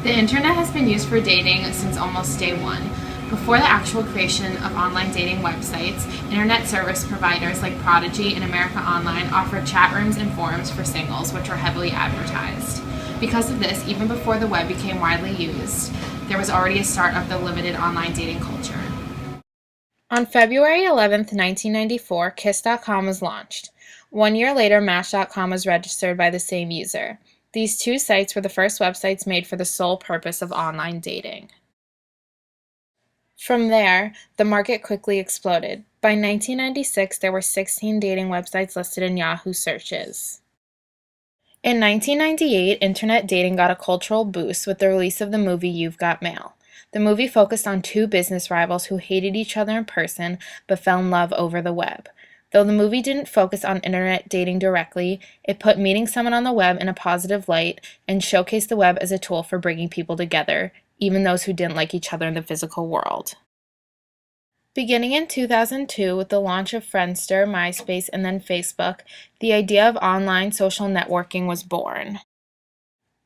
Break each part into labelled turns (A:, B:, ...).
A: The internet has been used for dating since almost day one. Before the actual creation of online dating websites, internet service providers like Prodigy and America Online offered chat rooms and forums for singles, which were heavily advertised. Because of this, even before the web became widely used, there was already a start of the limited online dating culture. On February 11, 1994, Kiss.com was launched. 1 year later, Match.com was registered by the same user. These two sites were the first websites made for the sole purpose of online dating. From there, the market quickly exploded. By 1996, there were 16 dating websites listed in Yahoo searches. In 1998, internet dating got a cultural boost with the release of the movie You've Got Mail. The movie focused on two business rivals who hated each other in person but fell in love over the web. Though the movie didn't focus on internet dating directly, it put meeting someone on the web in a positive light and showcased the web as a tool for bringing people together, even those who didn't like each other in the physical world. Beginning in 2002 with the launch of Friendster, MySpace, and then Facebook, the idea of online social networking was born.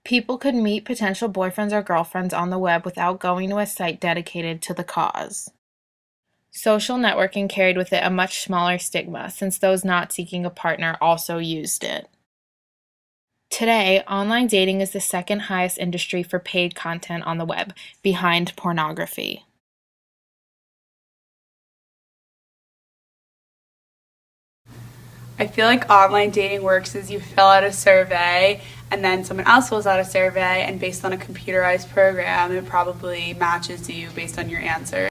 A: People could meet potential boyfriends or girlfriends on the web without going to a site dedicated to the cause. Social networking carried with it a much smaller stigma, since those not seeking a partner also used it. Today, online dating is the second highest industry for paid content on the web, behind pornography.
B: I feel like online dating works is you fill out a survey and then someone else fills out a survey, and based on a computerized program, it probably matches you based on your answer.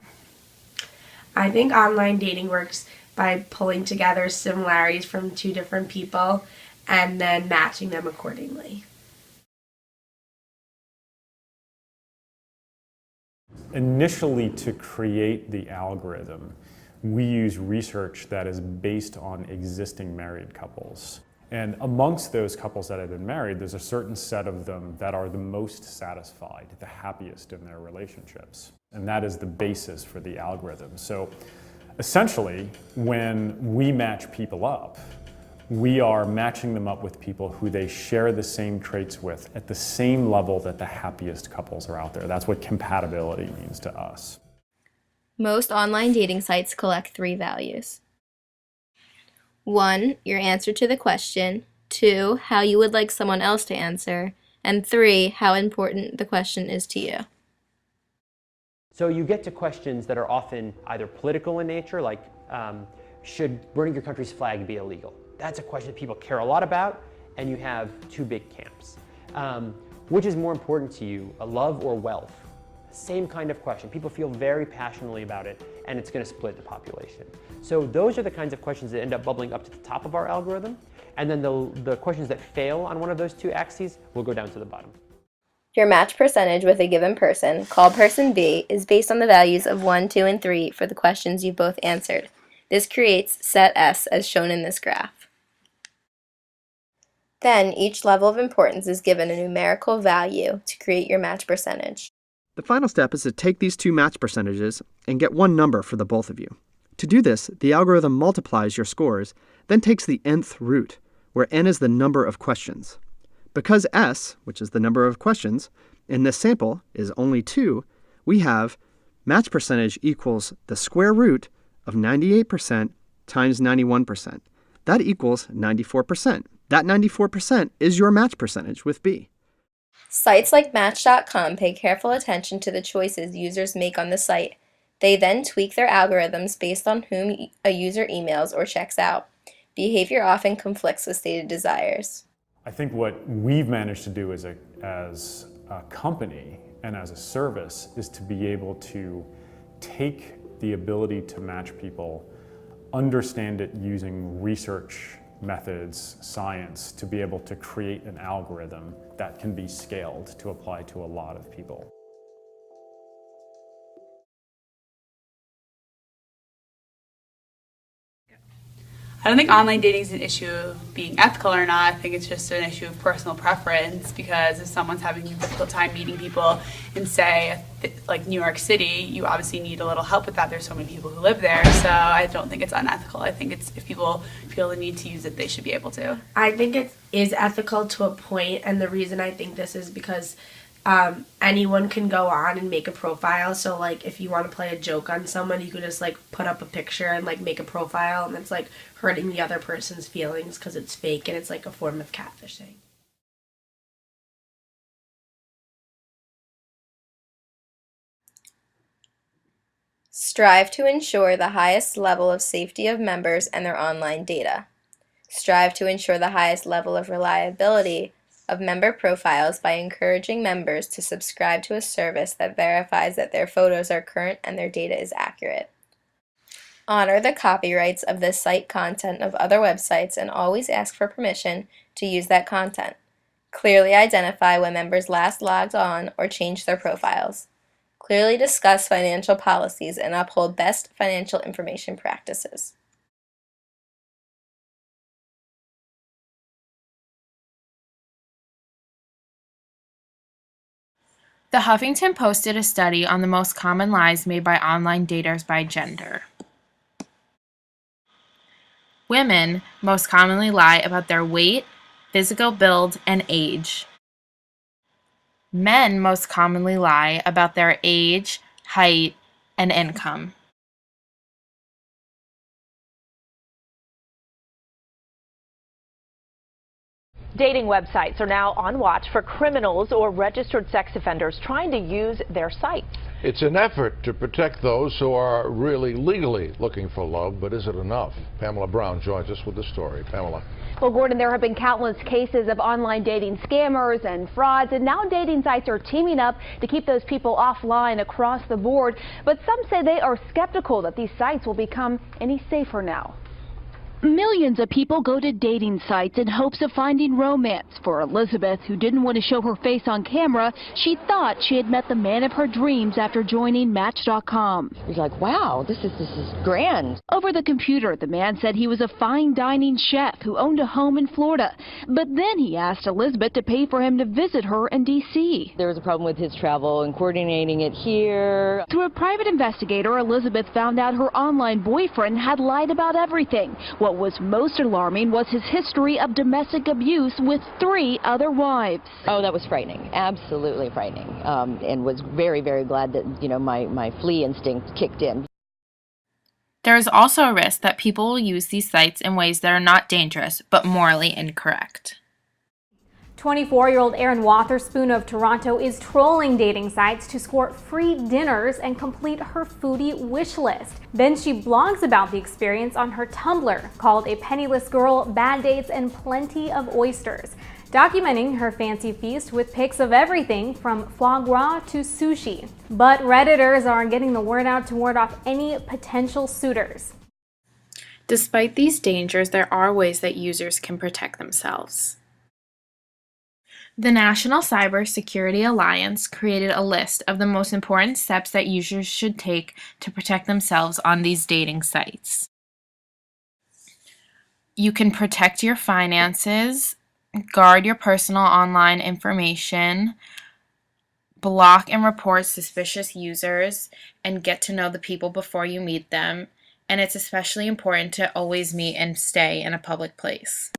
C: I think online dating works by pulling together similarities from two different people and then matching them accordingly.
D: Initially, to create the algorithm, we use research that is based on existing married couples. And amongst those couples that have been married, there's a certain set of them that are the most satisfied, the happiest in their relationships. And that is the basis for the algorithm. So essentially, when we match people up, we are matching them up with people who they share the same traits with at the same level that the happiest couples are out there. That's what compatibility means to us.
E: Most online dating sites collect 3 values. 1, your answer to the question. 2, how you would like someone else to answer. And 3, how important the question is to you.
F: So you get to questions that are often either political in nature, like should burning your country's flag be illegal? That's a question that people care a lot about, and you have 2 big camps. Which is more important to you, love or wealth? Same kind of question. People feel very passionately about it, and it's going to split the population. So those are the kinds of questions that end up bubbling up to the top of our algorithm, and then the questions that fail on one of those 2 axes will go down to the bottom.
E: Your match percentage with a given person, called person B, is based on the values of 1, 2, and 3 for the questions you both answered. This creates set S as shown in this graph. Then each level of importance is given a numerical value to create your match percentage.
G: The final step is to take these 2 match percentages and get one number for the both of you. To do this, the algorithm multiplies your scores, then takes the nth root, where n is the number of questions. Because S, which is the number of questions, in this sample is only 2, we have match percentage equals the square root of 98% times 91%. That equals 94%. That 94% is your match percentage with B.
E: Sites like Match.com pay careful attention to the choices users make on the site. They then tweak their algorithms based on whom a user emails or checks out. Behavior often conflicts with stated desires.
D: I think what we've managed to do as a company and as a service is to be able to take the ability to match people, understand it using research methods, science, to be able to create an algorithm that can be scaled to apply to a lot of people.
B: I don't think online dating is an issue of being ethical or not. I think it's just an issue of personal preference, because if someone's having a difficult time meeting people in, say, like New York City, you obviously need a little help with that. There's so many people who live there, so I don't think it's unethical. I think it's, if people feel the need to use it, they should be able to.
C: I think it is ethical to a point, and the reason I think this is because anyone can go on and make a profile. So like if you want to play a joke on someone, you could just like put up a picture and like make a profile, and it's like hurting the other person's feelings because it's fake and it's like a form of catfishing.
E: Strive to ensure the highest level of safety of members and their online data. Strive to ensure the highest level of reliability of member profiles by encouraging members to subscribe to a service that verifies that their photos are current and their data is accurate. Honor the copyrights of the site content of other websites and always ask for permission to use that content. Clearly identify when members last logged on or changed their profiles. Clearly discuss financial policies and uphold best financial information practices.
A: The Huffington Post did a study on the most common lies made by online daters by gender. Women most commonly lie about their weight, physical build, and age. Men most commonly lie about their age, height, and income.
H: Dating websites are now on watch for criminals or registered sex offenders trying to use their sites.
I: It's an effort to protect those who are really legally looking for love, but is it enough? Pamela Brown joins us with the story. Pamela.
J: Well, Gordon, there have been countless cases of online dating scammers and frauds, and now dating sites are teaming up to keep those people offline across the board. But some say they are skeptical that these sites will become any safer now.
K: Millions of people go to dating sites in hopes of finding romance. For Elizabeth, who didn't want to show her face on camera, she thought she had met the man of her dreams after joining Match.com.
L: You're like, wow, this is grand.
K: Over the computer, the man said he was a fine dining chef who owned a home in Florida. But then he asked Elizabeth to pay for him to visit her in D.C.
L: There was a problem with his travel and coordinating it here.
K: Through a private investigator, Elizabeth found out her online boyfriend had lied about everything. What was most alarming was his history of domestic abuse with 3 other wives.
L: Oh, that was frightening. Absolutely frightening. And was very, very glad that, my flee instinct kicked in.
A: There is also a risk that people will use these sites in ways that are not dangerous, but morally incorrect.
M: 24-year-old Erin Wotherspoon of Toronto is trolling dating sites to score free dinners and complete her foodie wish list. Then she blogs about the experience on her Tumblr, called A Penniless Girl, Bad Dates, and Plenty of Oysters, documenting her fancy feast with pics of everything from foie gras to sushi. But Redditors are getting the word out to ward off any potential suitors.
A: Despite these dangers, there are ways that users can protect themselves. The National Cybersecurity Alliance created a list of the most important steps that users should take to protect themselves on these dating sites. You can protect your finances, guard your personal online information, block and report suspicious users, and get to know the people before you meet them. And it's especially important to always meet and stay in a public place.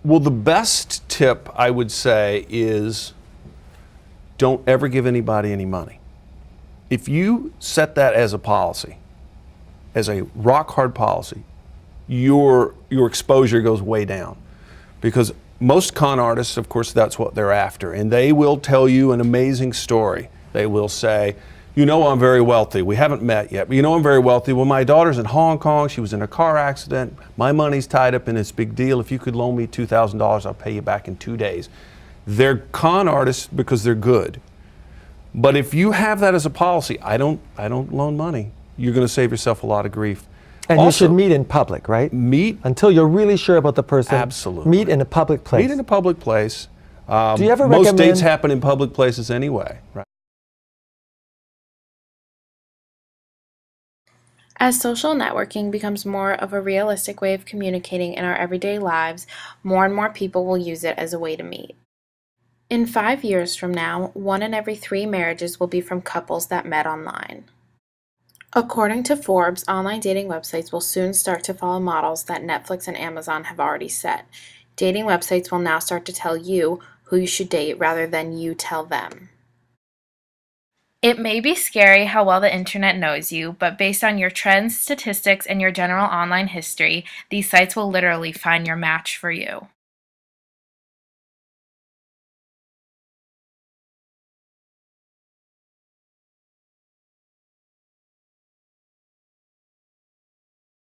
N: Well, the best tip I would say is don't ever give anybody any money. If you set that as a policy, as a rock hard policy, your exposure goes way down. Because most con artists, of course, that's what they're after. And they will tell you an amazing story. They will say, I'm very wealthy. We haven't met yet, but I'm very wealthy. Well, my daughter's in Hong Kong. She was in a car accident. My money's tied up in this big deal. If you could loan me $2,000, I'll pay you back in 2 days. They're con artists because they're good. But if you have that as a policy, I don't loan money, you're going to save yourself a lot of grief.
G: And also, you should meet in public, right?
N: Meet.
G: Until you're really sure about the person.
N: Absolutely.
G: Meet in a public place.
N: Meet in a public place.
G: Do you ever
N: most
G: recommend...
N: dates happen in public places anyway, right?
A: As social networking becomes more of a realistic way of communicating in our everyday lives, more and more people will use it as a way to meet. In 5 years from now, 1 in every 3 marriages will be from couples that met online. According to Forbes, online dating websites will soon start to follow models that Netflix and Amazon have already set. Dating websites will now start to tell you who you should date rather than you tell them. It may be scary how well the internet knows you, but based on your trends, statistics, and your general online history, these sites will literally find your match for you.